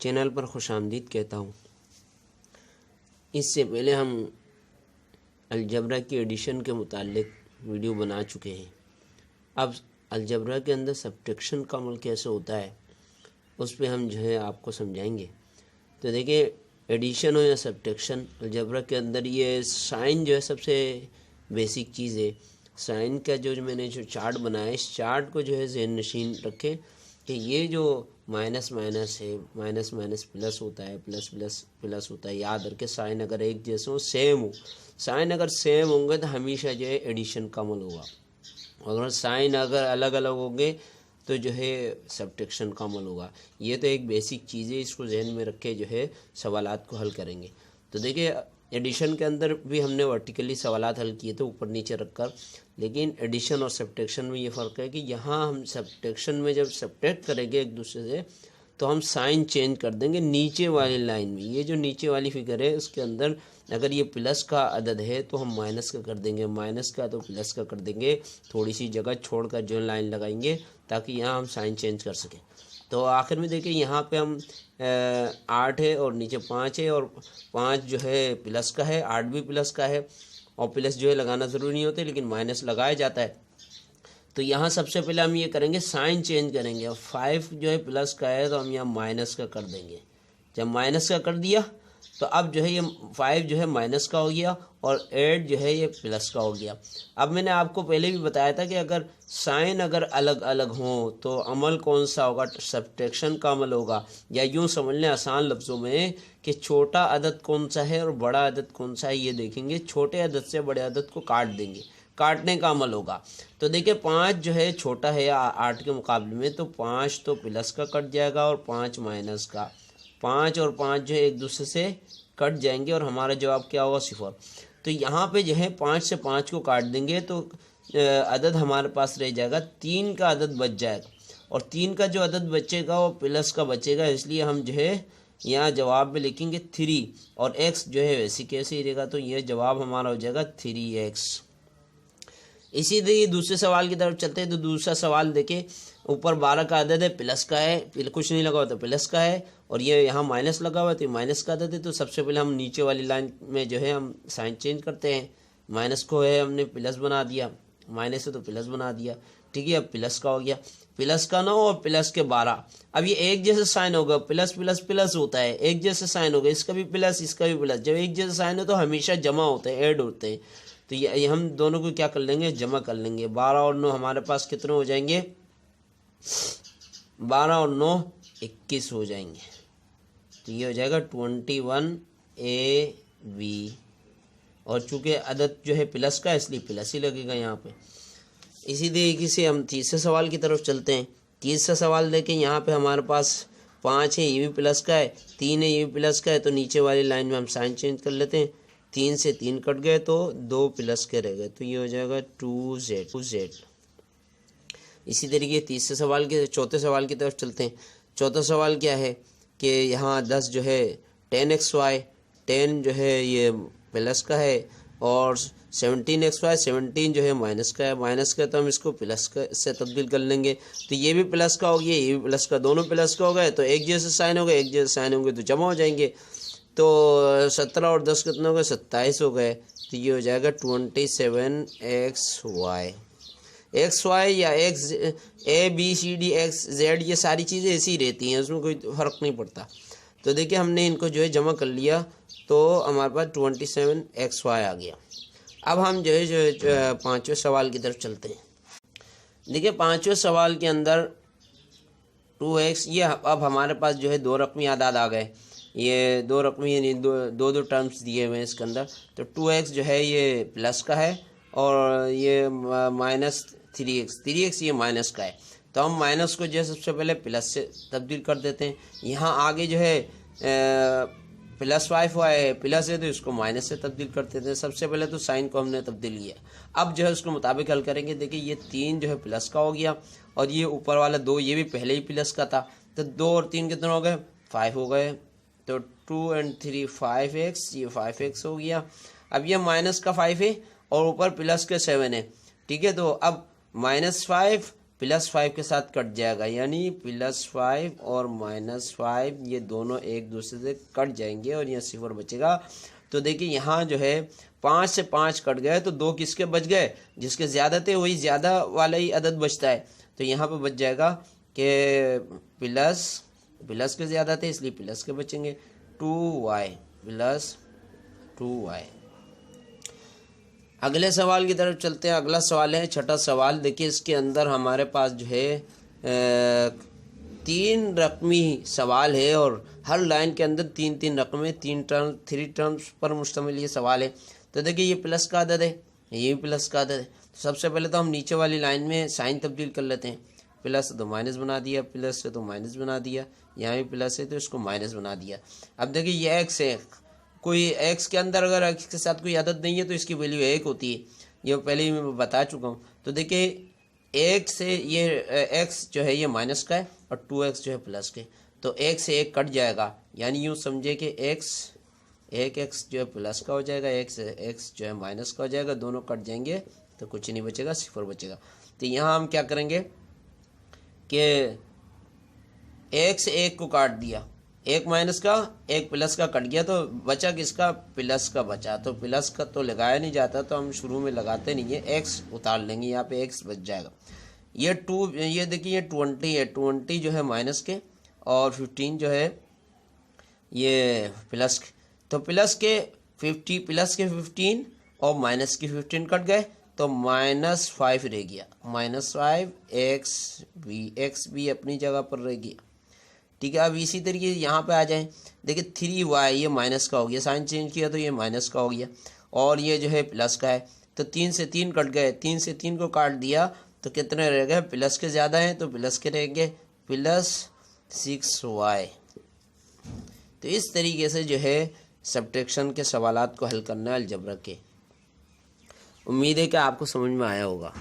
Channel पर खुशामदीद कहता हूँ। इससे पहले हम अलजबरा की एडिशन के मुतालिक वीडियो बना चुके हैं। अब अलजबरा के अंदर सब्ट्रैक्शन का अमल कैसे होता है उस पे हम जो है आपको समझाएंगे। तो देखिए, एडिशन हो या सब्ट्रैक्शन, अलजबरा के अंदर ये साइन जो है सबसे बेसिक चीज़ है। साइन का जो मैंने चार्ट बनाया है, इस चार्ट को जो है ज़हन नशीन रखें कि ये जो माइनस माइनस है, माइनस माइनस प्लस होता है, प्लस प्लस प्लस होता है। याद रखें, साइन अगर एक जैसे हो, सेम हो, साइन अगर सेम होंगे तो हमेशा जो है एडिशन का अमल होगा। अगर साइन अगर अलग अलग होंगे तो जो है सब्ट्रैक्शन का अमल होगा। ये तो एक बेसिक चीज़ है, इसको जहन में रख के जो है सवालात को हल करेंगे। तो देखिए, एडिशन के अंदर भी हमने वर्टिकली सवालात हल किए थे ऊपर नीचे रखकर, लेकिन एडिशन और सब्ट्रैक्शन में ये फ़र्क है कि यहाँ हम सब्ट्रैक्शन में जब सब्ट्रैक्ट करेंगे एक दूसरे से तो हम साइन चेंज कर देंगे नीचे वाली लाइन में। ये जो नीचे वाली फिगर है उसके अंदर अगर ये प्लस का अदद है तो हम माइनस का कर देंगे, माइनस का तो प्लस का कर देंगे, थोड़ी सी जगह छोड़कर जो लाइन लगाएंगे ताकि यहाँ हम साइन चेंज कर सकें। तो आखिर में देखिए, यहाँ पे हम 8 है और नीचे 5 है, और 5 जो है प्लस का है, 8 भी प्लस का है, और प्लस जो है लगाना ज़रूरी नहीं होता लेकिन माइनस लगाया जाता है। तो यहाँ सबसे पहले हम ये करेंगे, साइन चेंज करेंगे। 5 जो है प्लस का है तो हम यहाँ माइनस का कर देंगे। जब माइनस का कर दिया तो अब जो है ये 5 जो है माइनस का हो गया और 8 जो है ये प्लस का हो गया। अब मैंने आपको पहले भी बताया था कि अगर साइन अगर अलग अलग हों तो अमल कौन सा होगा, सब्ट्रैक्शन का अमल होगा। या यूँ समझ लें आसान लफ्ज़ों में कि छोटा अदद कौन सा है और बड़ा अदद कौन सा है, ये देखेंगे। छोटे अदद से बड़े अदद को काट देंगे, काटने का अमल होगा। तो देखिए, 5 जो है छोटा है 8 के मुकाबले में, तो 5 तो प्लस का कट जाएगा और 5 माइनस का। 5 और 5 जो है एक दूसरे से कट जाएंगे और हमारा जवाब क्या होगा, 0। तो यहाँ पे जो है 5 से 5 को काट देंगे तो अदद हमारे पास रह जाएगा, 3 का अदद बच जाएगा, और 3 का जो अदद बचेगा वो प्लस का बचेगा। इसलिए हम जो है यहाँ जवाब में लिखेंगे 3, और x जो है वैसे कैसे ही रहेगा, तो ये जवाब हमारा हो जाएगा 3x। इसी तरह दूसरे सवाल की तरफ चलते हैं। तो दूसरा सवाल देखें, ऊपर 12 का अदद है, प्लस का है, कुछ नहीं लगा हुआ तो प्लस का है, और ये यहाँ माइनस लगा हुआ है तो माइनस का अदद है। तो सबसे पहले हम नीचे वाली लाइन में जो है हम साइन चेंज करते हैं। माइनस को है हमने प्लस बना दिया, माइनस है तो प्लस बना दिया, ठीक है। अब प्लस का हो गया, प्लस का 9 और प्लस के 12। अब ये एक जैसे साइन होगा, प्लस प्लस प्लस होता है, एक जैसे साइन होगा, इसका भी प्लस इसका भी प्लस। जब एक जैसे साइन हो तो हमेशा जमा होते हैं, ऐड होते हैं। तो ये हम दोनों को क्या कर लेंगे, जमा कर लेंगे। 12 और 9 हमारे पास कितने हो जाएंगे, 12 और 9 21 हो जाएंगे। तो ये हो जाएगा 21AB, और चूंकि अदद जो है प्लस का इसलिए प्लस ही लगेगा यहाँ पे। इसी तरीके से हम तीसरे सवाल की तरफ चलते हैं। तीसरा सवाल देखें, यहाँ पे हमारे पास 5 है, ये भी प्लस का है, 3 है, ये भी प्लस का है। तो नीचे वाली लाइन में हम साइन चेंज कर लेते हैं। 3 से 3 कट गए तो 2 प्लस के रह गए, तो ये हो जाएगा 2z। इसी तरीके तीसरे सवाल के चौथे सवाल की तरफ चलते हैं। चौथा सवाल क्या है कि यहाँ 10 जो है 10xy, 10 जो है ये प्लस का है, और 17xy 17 जो है माइनस का है। माइनस का तो हम इसको प्लस का से तब्दील कर लेंगे, तो ये भी प्लस का हो गया, ये भी प्लस का, दोनों प्लस का हो गए। तो एक जैसे साइन हो गए, एक जैसे साइन होंगे तो जमा हो जाएंगे। तो 17 और 10 कितने हो गए, 27 हो गए। तो ये हो जाएगा 27xy। XY या X ABCD XZ ये सारी चीज़ें ऐसी ही रहती हैं, उसमें कोई फ़र्क नहीं पड़ता। तो देखिए, हमने इनको जो है जमा कर लिया तो हमारे पास 27xy आ गया। अब हम जो है पाँचवें सवाल की तरफ चलते हैं। देखिए, पाँचवें सवाल के अंदर 2x, ये अब हमारे पास जो है 2 रकमी आदाद आ गए। ये 2 रकमी यानी दो टर्म्स दिए हुए हैं इसके अंदर। तो 2x जो है ये प्लस का है और ये माइनस 3x ये माइनस का है। तो हम माइनस को जो है सबसे पहले प्लस से तब्दील कर देते हैं। यहाँ आगे जो है +5 है, प्लस है तो इसको माइनस से तब्दील कर देते हैं। सबसे पहले तो साइन को हमने तब्दील किया। अब जो है उसको मुताबिक हल करेंगे। देखिए, ये 3 जो है प्लस का हो गया, और ये ऊपर वाला 2 ये भी पहले ही प्लस का था। तो 2 और 3 कितने हो गए, 5 हो गए। तो 2 और 3 5x, ये 5x हो गया। अब ये माइनस का 5 है और ऊपर प्लस के 7 है, ठीक है। तो अब -5 +5 के साथ कट जाएगा, यानी +5 और -5 ये दोनों एक दूसरे से कट जाएंगे और यहाँ 0 बचेगा। तो देखिए यहाँ जो है 5 से 5 कट गए तो 2 किसके बच गए, जिसके ज़्यादा थे वही ज़्यादा वाला ही अदद बचता है। तो यहाँ पे बच जाएगा कि प्लस के ज़्यादा थे इसलिए प्लस के बचेंगे, 2y + 2y। अगले सवाल की तरफ चलते हैं। अगला सवाल है छठा सवाल। देखिए इसके अंदर हमारे पास जो है 3 रकमी सवाल है और हर लाइन के अंदर 3 रकमें 3 टर्म्स पर मुश्तमिल ये सवाल है। तो देखिए ये प्लस का अदद है, ये भी प्लस का अदद है। तो सबसे पहले तो हम नीचे वाली लाइन में साइन तब्दील कर लेते हैं। प्लस है तो माइनस बना दिया, प्लस है तो माइनस बना दिया, यहाँ भी प्लस है तो इसको माइनस बना दिया। अब देखिए ये एक्स है, कोई एक्स के अंदर अगर एक्स के साथ कोई अदद नहीं है तो इसकी वैल्यू 1 होती है, ये पहले ही मैं बता चुका हूँ। तो देखिए 1 से ये एक्स जो है ये माइनस का है और 2x जो है प्लस के, तो 1 से 1 कट जाएगा, यानी यूँ समझे कि एक एक्स जो है प्लस का हो जाएगा, एक्स जो है माइनस का हो जाएगा, दोनों कट जाएंगे तो कुछ नहीं बचेगा, 0 बचेगा। तो यहाँ हम क्या करेंगे कि 1 से 1 को काट दिया, 1 माइनस का 1 प्लस का कट गया तो बचा किसका, प्लस का बचा। तो प्लस का तो लगाया नहीं जाता तो हम शुरू में लगाते नहीं है, एक्स उतार लेंगे, यहाँ पे एक्स बच जाएगा। ये देखिए ये 20 है, 20 जो है माइनस के और 15 जो है ये प्लस के। तो प्लस के 15 और माइनस के 15 कट गए तो -5 रह गया, -5 एक्स भी अपनी जगह पर रह गया। ठीक है, अब इसी तरीके से यहाँ पे आ जाएं। देखिए 3y ये माइनस का हो गया, साइन चेंज किया तो ये माइनस का हो गया और ये जो है प्लस का है। तो 3 से 3 कट गए, 3 से 3 को काट दिया तो कितने रह गए, प्लस के ज़्यादा हैं तो प्लस के रह गए, +6y। तो इस तरीके से जो है सब्ट्रैक्शन के सवालात को हल करना है अलजबरा के। उम्मीद है कि आपको समझ में आया होगा।